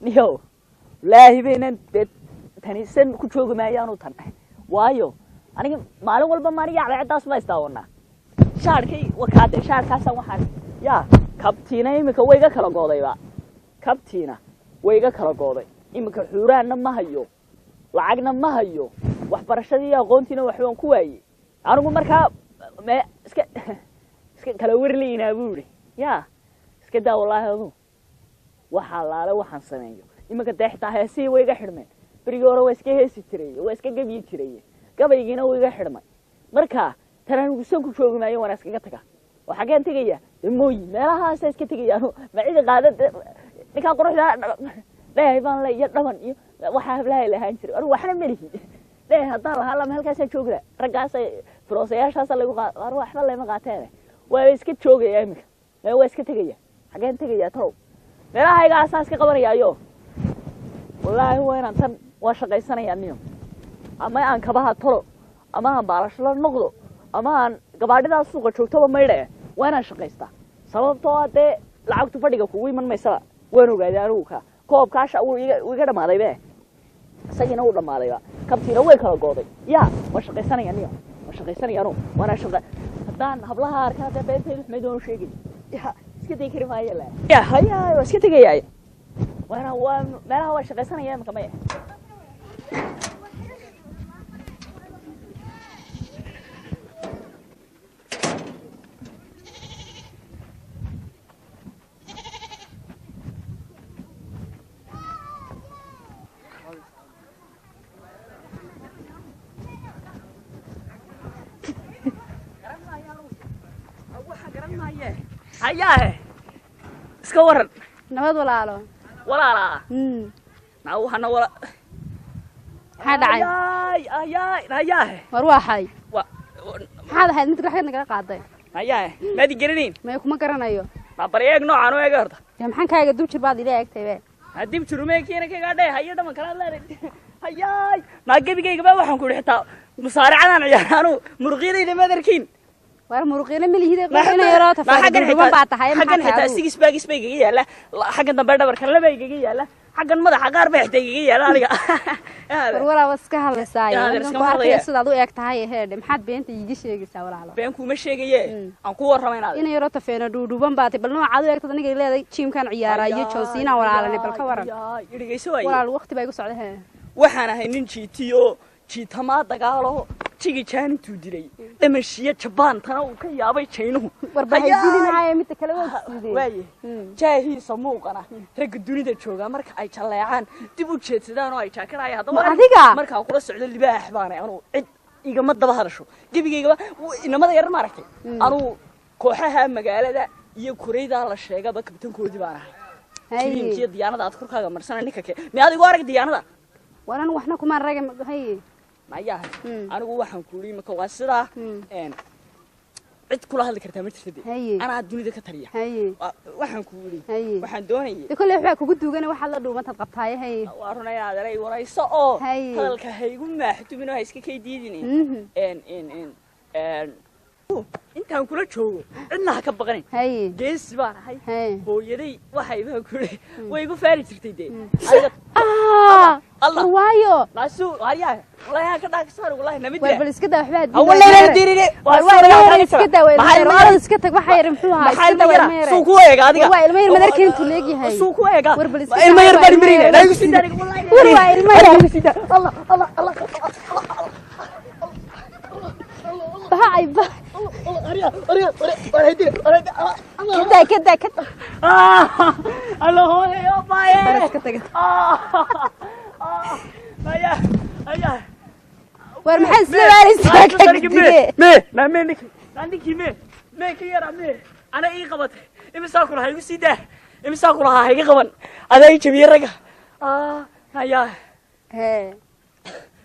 niyo laahi beenan taniisan ku joogi maayaan u tan waayo aniga maalin walba maaniga cadaadaas ma istaawana shaarkay wakaade shaarkaas waxaan ya kabtiina imika wayga kala goodayba kabtiina wayga kala gooday imika xuuraana ma hayo lacagna ma hayo wax barashadii aqoontiina waxaan ku waayay anigu markaa iska kala warleeyna buuri ya iska daa wallahi adu waxa laale waxaan sameeyo imika deexta heesii wayga xidhmeen bariga hore way iska heesi jiray way iska gabi jiray gabaygiina wayga xidhmay marka taran ugu soo ku joogi maayo waan iskaga tagaa waxa gaan tagaya mooy meelahaas iska tagayaan ma cid qaadad ninka quruxda leeyahay baan leeyahay dhaban iyo waxa leeyahay jiray anigu waxna melihi leeyahay hadaa la hala halkaas joogda ragaas processyaashaas lagu qaado waxba leema qaateen way iska joogaya imika way iska tagaya xagaan tagaya taw meelaha asaas ka qabanayaayo wallahi waan tan waa shaqaysanaya niyo ama aan kabaha tolo ama aan baalasho noqdo ama aan gabaadhidaas suuqa joogtaba maydhe waana shaqaysta sababtoo ah lacagtu fadhiga kugu iman maysa waan ogaaday anigu ka koobkaasha uu iga dhamaaday be isagina uu dhamaaday kabtiina way kala gooday ya waa shaqaysanaya niyo waa shaqaysanaya anu waana shaqa hadaan hablaha arkada beentay maxay doon sheegay ya iska deekri maayo la ya haya waa iska tagayay waana meelaha waa shaqaysanaya marka ma هياه اسكورن نبض ولا لا ناو هنا ولا هذا عين هياه مروحي هذا انت راح نقرا قاده هياه ما دي جرينين ما يكون ما قرنايو ما بريق نوعان ويغا هرتا يا maxaan kaaga dub jir baad ilaa egtay hadib jirumeekiina kaga dhay hayo dhaman kala leeyahay hayaay ma gabigayga ba waxaan ku xitaa musaaracadan ciyaarano murqiinayna madarkiin war muruqina milihida qeena yaro tafaadil duban baa tahay xagan xitaa sigis baagis bay iga yaala xagan dambe dhabarka laba iga yaala xagan madaxa qaar bay xitaa iga yaala aniga war wala waska hadlaysaay ku arkay sidaad u eeg tahay heed maxaad beenta iga sheegaysaa walaalo been kuma sheegaye aan ku warramaynaad in yaro tafaana duuban baa tahay bal noocaad u eegtad aniga leeday teamkan ciyaarayo Chelsea walaalane bal ka waran idhigayso way walaal waqti bay ku socday waxaan ahay nin jiitiyo jiitama dagaalo jigi jaantu dilay dhamashiya Japan tana uu ka yaabay China warbaahinayay mid kale wada way jaahi samuuqana rag dunida jooga marka ay jaleecaan dib u jeedsadaan oo ay jaakaraya hadaba marka kula socdo libaax baan anu cid igama daba hadasho gabigayga inamada yar ma aragtay anu kooxaha magaalada iyo kureyda la sheegaba kabtankoodii baan ahay tiimkii diyaanada aad korkaaga marsan ninka kale ma adigu arag diyaanada waran waxna kuma ragay hay maya anigu waxaan ku leeyahay marka waa sida cid kula hadli kartaa ma jirtay ana dunida ka tariya waxaan ku leeyahay waxaan doonayay kulli waxa kugu duugan waxa la dhuumad qabtaay hay waa runay adeeray warayso oo hadalka haygu maaxtumin oo iska diidin intaan kula joogo cidna ka baqanin gees baan ahay hooyaday waxay baa ku way igu faari jirtay الله وايو ناسو هيا والله ka dhaagsan wallahi namid war bal iska daa waxba wallahi diirine waa iska daa way iska tag waxa yar muxuu ahaa iska daa way soo ku eega adiga waa ilmo yar madarkii intuu leeyahay soo ku eega war bal iska ilmo yar bari marina naagu sidaan wallahi war waa ilmo yar الله الله الله باي باي كده الله هو يا باي هيا ورمحن سواري ما منك عندك ما كيرا انا اي قبط امساكو هاي سيده امساكو هاي قبن ادا جبي رغا هيا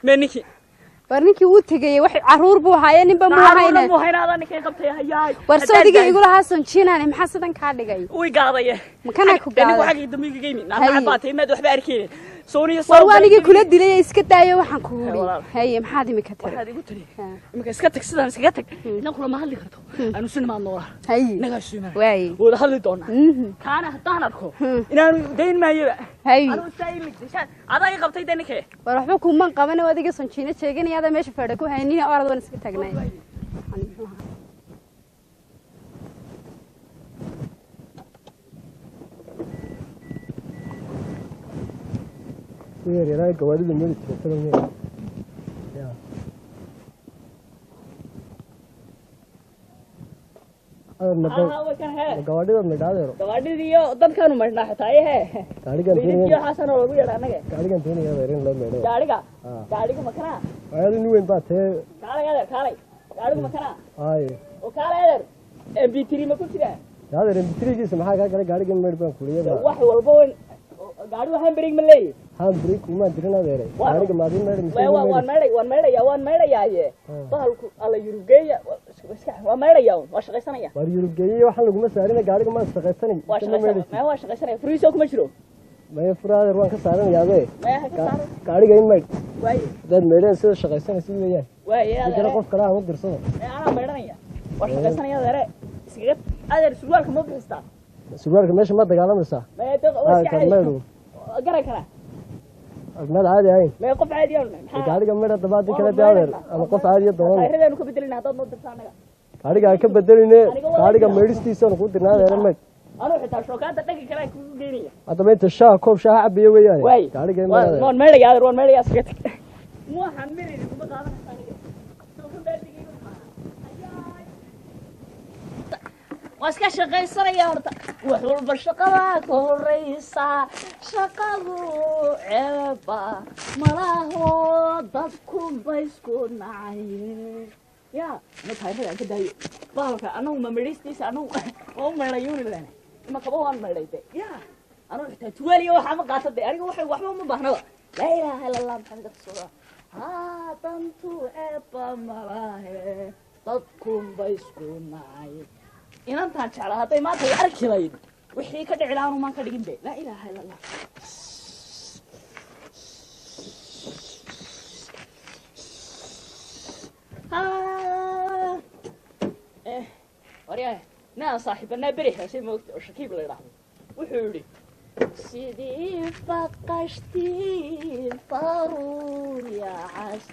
منك warninkii uu tagay wax caruur buu haayeen inba ma hayna ninkay qabtay hayaay war soodiga igu lahaa sonjinaan maxaa sidan ka dhigay way gaadaya makana ku gaaday anigu xaqi damiga geeyay naan baatay maad waxba arkeen سوني وأنا كل دليل إسكتاية وحن كوري هي محادي مكتر هذه قلت لي إنك إسكتك سيدا إسكتك نقول ما هاللي كرتو أنا سن ما النور هي نقاشينا واي ولا هاللي دونا كان هتانا ركو إن أنا دين ما يبقى هي أنا سايل ليش هذا يقبضي دينك إيه وروحكم من قبنا وادي قصن شينة شيء هذا ماشي فردكوا هني أرض ونسكتنا Iya, rela kawari dulu ni cerita ni. Ya. هو كان هي kawari dah medal deh. gawadhi diyo dad kanu marna xataay he Gaadigan tiini. iyo xasan oo lagu yeeray anaga Gaadigan tiini ya weerin loo meedho. gaadhiga makana Ayadu ni weyn baa tee. kaalay gaadhiga makana Ay. oo kaalay MP3 ma ku jira Yaad MP3giisa maxaa ka galay gaadigan meedh baan kuliyada. wax walba gaadhi waxaan break ma leeyahay Haan break kuma dirina deeray. Gaadiga maadin meedh waan meedhayaa bahalku alla yurgeeya waa meedhayaa waa shaqaysanaya war yurgeeyo waxa lagu ma saarina gaadiga ma shaqaysanay. waa shaqaysanaya furiiso kuma jiro Ma furaad waan ka saaranayaabe. ka saaro Gaadiga in meedh. waay Dad meedhan sida shaqaysanay si weeyaan. waay qof kale aan u dirsado. ana meedhanaya waa shaqaysanaya deere iskaga adeer surwaalka ma bixistaa Surwaalka meesha ma dagaalamaysaa. ma iska garan kara Agmad caadi ahayn. ما قف عادي ولا gaadiga meedha dabaad kala daawer ama qof caadi doon. ayradaan ku bedelina hadda ma dirtaanaga gaadiga ka bedeline gaadiga meedhistiisa ku dirnaadeen meed. anu xitaa shookaada dhagi kara ku geeniya hadda meedta koob shaah cabiyo weeyaan. gaadiga meedha. waan meedhayaa iska tag mu waxaan mirin kuma qaadanaysaa soo ku beertigiiba واسكا شقي صريا horta wax walba shaqada ka horeysa shaqadu ceeba malaho dadku baysku nacay ya ma tahay ka dayo baalka anagu ma meelistiisa anagu oo meelayuuni lana ma kaba waan meelayte ya anagu xitaa tuwaliyo waxa ma qaatay aniga waxba ma baahnaba la ilaaha illa allah maxamed rasuulullah ha tantu ceeba malahe dadku baysku nacay inantaan jeclaa hadday maanta ay arki lahayd wixii ka dhici lahaanu maan ka dhigin be laa ilaaha illa allah waryahay naan saaxiibanaa beri heesay moogta oo shakiib la yidhaahdo wuxuu yidhi sidii baqashtiin faruur yacas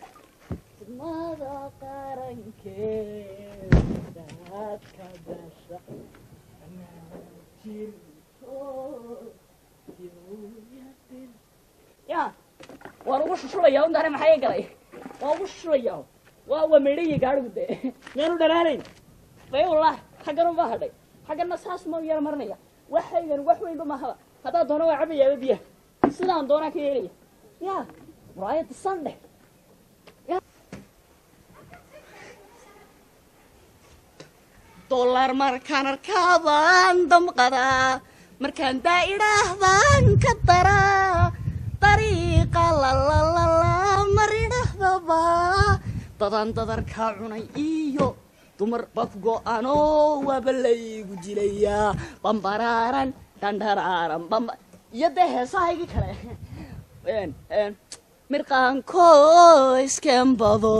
mada qarankeeda ya waan ugu shushulayaa un dare maxay galay waan ugu shushulayaa waa meedhaya gaadhigu dee miyaanu dhanaanayn bay wallah xagganu baa hadhay xaggana saas ma yara marinaya waxaygan wax weynba mahaba haddaa doona waa cabayaaba biyaha sidaan doonaa ka yeelaya ya muraayada sandhe dollar markaan arkaabaan damqadaa markaan daa'idhaahdaan ka daraa dariiqa lalalala maridhahdaba dadan dadarkaa cunay iyo dumar baf go'anoo waaba laygu jilayaa bambaraaran dhandharaaran bamba iyo dee heesahaygii kale mirqaanko iskembado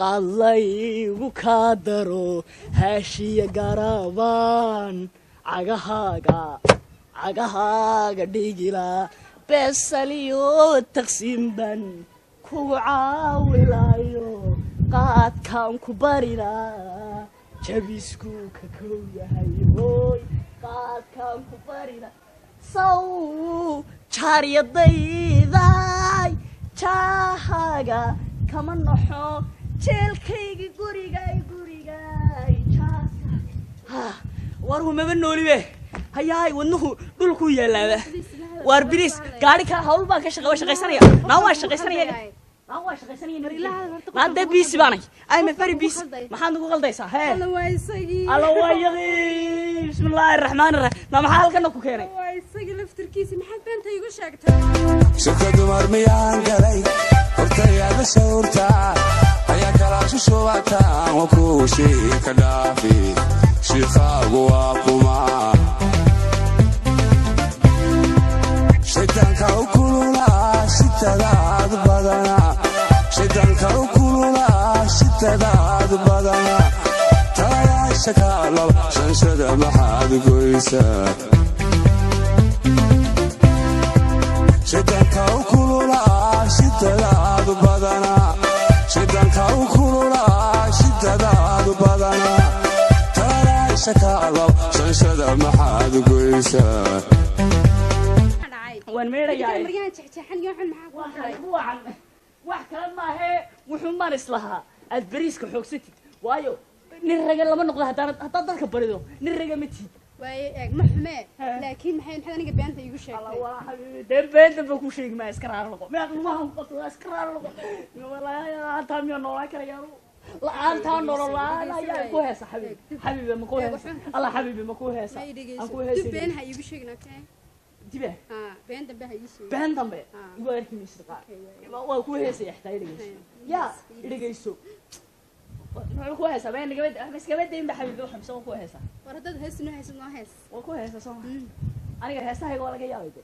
qallaygu kaa daro haashiya garabaan cagahaaga dhigila beesaliyo taqsiimban kugu caawilaayo qaadkaan ku barilaa jabisku ka kow yahay hooy qaadkaan ku barila saw jaaryadayday jaahaga kama naxo jeelkaygi gurigay war humaba noolibe hayaay wadnuhu dhulku yaalaaba waar bilis gaari ka hawl baan ka shaqaysanaya naa waa shaqaysanaya maada biisi baanay I'm a very busy maxaad nagu qaldaysaa hee alla waayadii bismillaahi raxmaani raxiim ma maxaa halkan ku keenay waa isagii laftirkiisa maxaad beenta igu sheegtay shaka dumar miyaan galay hortayaada sawirta ayaa kalaashu shubataan waa kuu shii ka dhaafi shiikhaagu waa kuma shaydaanka u kululaa shitadaad badana shaydaanka u kululaa shitadaad badana talayaasha kaalaba shanshada maxaad goysaa shaydaanka u kululaa shitadaad badana shaydaanka u kululaa shitadaad badana talayaasha kaalaba shanshada maxaad goysaa waan meerayaa markaan jeexjeexan iyo waxan maxaa ku waxan wax kale maahe wuxuu maan islahaa aad bariiska xoogsatid waayo nin raga lama noqdo haddaad dadka barido nin raga ma tiid waaye eeg ma xume laakiin maxay aniga beenta iigu sheegtay dee beenta ba ku sheegi maa iska raar noqo miyaad lumahan qabsadaa iska raar noqo antaa miyaa noolaan karaya la'aantaa nololaan ayaa ku heesa xabiibe ma ku heesa alla xabiibe ma ku heesa aan ku heesa been ha iigu sheegin okay dibe been dambe ha ii sheegin been dambe igu arki maysid qaar waa ku heesaya xitaa idhageyso yaa idhageyso muxuu ku heesaa been iskaba dayn ba xabiibe waxamse waa ku heesaa war haddaad hees noo heesad noo hees waa ku heesa soo ma aniga heesahayga waa laga yaabay de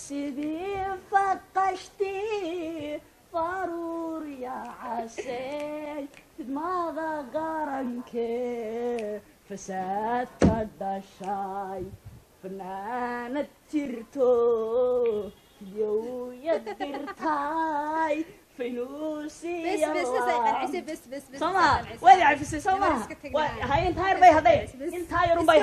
sidii faqashtii faruur yacasey fidmada qarankee fasaad ka dhashay fanaanad jirto fidyowya dirtay soma waad cafisay soo maha hay intaa yar bay hadhay intaa yarun bay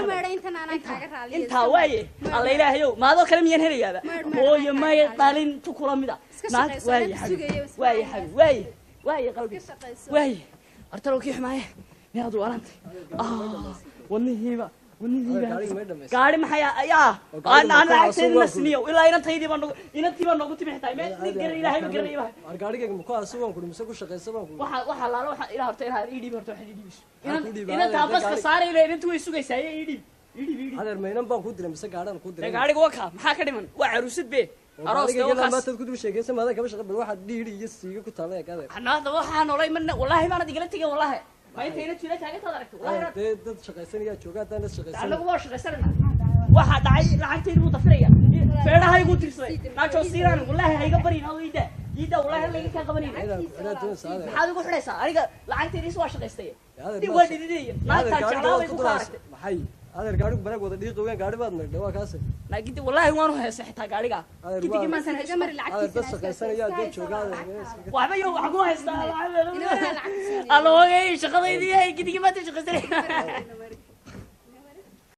intaa waaye alla ilaahayow maadoo kale miyaan helayaaba hooyo may dhalin tu kula mida naag waaye xabib waaye xabib waaye qalbi waaye artalow kii xumaaye miyaad walantay wadnihiiba gaari maxay yaa aan lacagteedii nasniyo ilaa inantiiba noogu timi xitaa ilaahay ma garanayba gaarigayga ma ku asugan ku mise ku shaqaysa baan ku waxa laalo waxa ilaa horta ilaa idhiib horta waxa idhiibis inanta baska saaray ilaa inantu way sugaysaa idhiib adeer maynan baan ku diray mise gaadhaan ku diray gaariga waka maxaa ka dhiman waa caruusad be arooska wakaas ma tad ku dib sheegaysa maada kaba shaqo bal waxa dhiiri iyo siiga ku taalay adeer xanaada waxa noolay man wallahi maana digala tagay wallahi ma inta ina jira taagan taad aragto wallahi dad shaqaysanaya jooga dad shaqaysan anagu waa shaqaysanana waxa dhacay lacagteedu uu dafiraya feerahay ugu tirsaday naajo siiraan wallahi hayga barin oo ida wallahi laga ka qabanay maxaad ugu xidhaysaa aniga lacagteediis waa shaqaystay dib waa dhididey naagta jaclaabay ku qaartay maxay adeer gaarigu banaag wada dhiiqo weyn gaari baad nagdhay waa kaas naagidi wallahi waan u heesay xitaa gaariga kidigi ma san iga mar lacagtiisa dad shaqaysanaya dad jooga waxba yo wax ku haystaa alloogay shaqadeydii ay kidigi ma shaqaysanay